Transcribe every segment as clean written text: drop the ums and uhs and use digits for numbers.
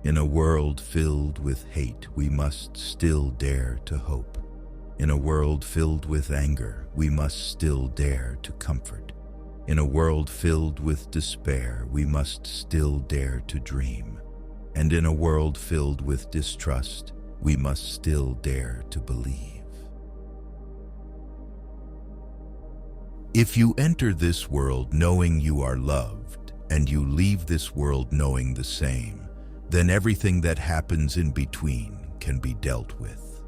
In a world filled with hate, we must still dare to hope. In a world filled with anger, we must still dare to comfort. In a world filled with despair, we must still dare to dream. And in a world filled with distrust, we must still dare to believe. If you enter this world knowing you are loved, and you leave this world knowing the same, then everything that happens in between can be dealt with.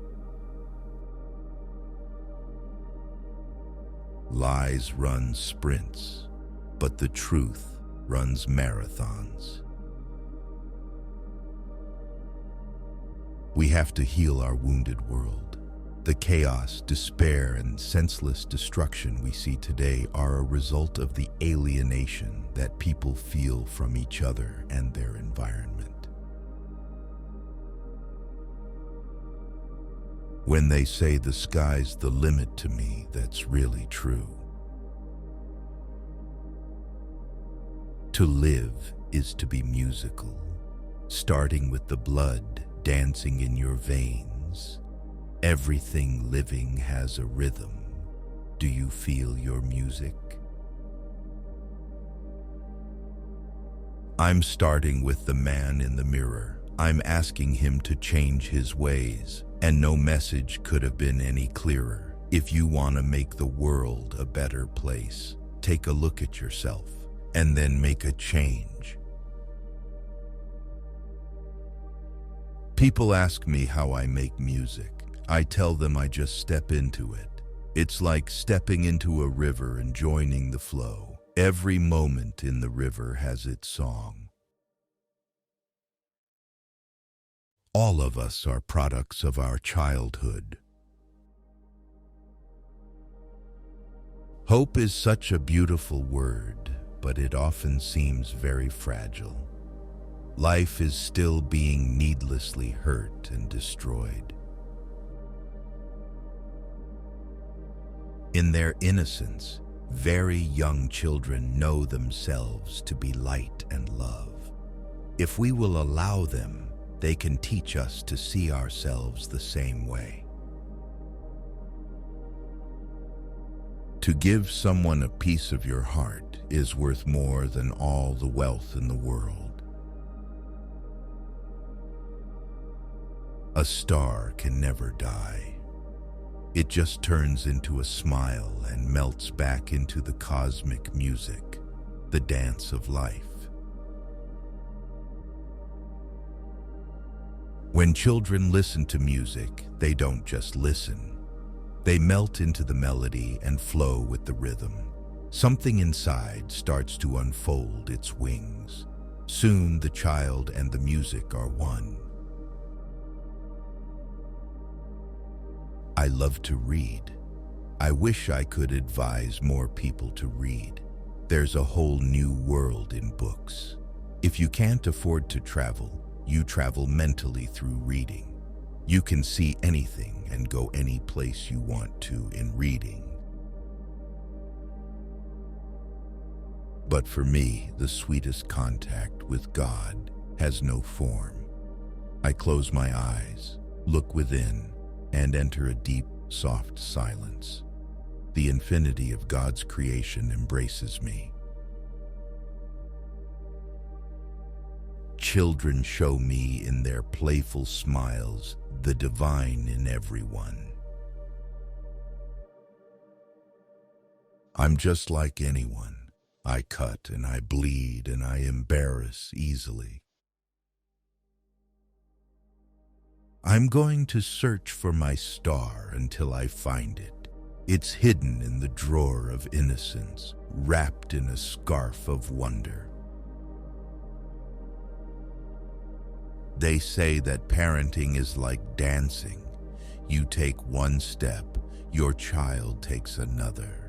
Lies run sprints, but the truth runs marathons. We have to heal our wounded world. The chaos, despair, and senseless destruction we see today are a result of the alienation that people feel from each other and their environment. When they say the sky's the limit to me, that's really true. To live is to be musical, starting with the blood dancing in your veins. Everything living has a rhythm. Do you feel your music? I'm starting with the man in the mirror. I'm asking him to change his ways, and no message could have been any clearer. If you want to make the world a better place, take a look at yourself and then make a change. People ask me how I make music. I tell them I just step into it. It's like stepping into a river and joining the flow. Every moment in the river has its song. All of us are products of our childhood. Hope is such a beautiful word, but it often seems very fragile. Life is still being needlessly hurt and destroyed. In their innocence, very young children know themselves to be light and love. If we will allow them, they can teach us to see ourselves the same way. To give someone a piece of your heart is worth more than all the wealth in the world. A star can never die. It just turns into a smile and melts back into the cosmic music, the dance of life. When children listen to music, they don't just listen. They melt into the melody and flow with the rhythm. Something inside starts to unfold its wings. Soon the child and the music are one. I love to read. I wish I could advise more people to read. There's a whole new world in books. If you can't afford to travel, you travel mentally through reading. You can see anything and go any place you want to in reading. But for me, the sweetest contact with God has no form. I close my eyes, look within, and enter a deep, soft silence. The infinity of God's creation embraces me. Children show me in their playful smiles the divine in everyone. I'm just like anyone. I cut and I bleed and I embarrass easily. I'm going to search for my star until I find it. It's hidden in the drawer of innocence, wrapped in a scarf of wonder. They say that parenting is like dancing. You take one step, your child takes another.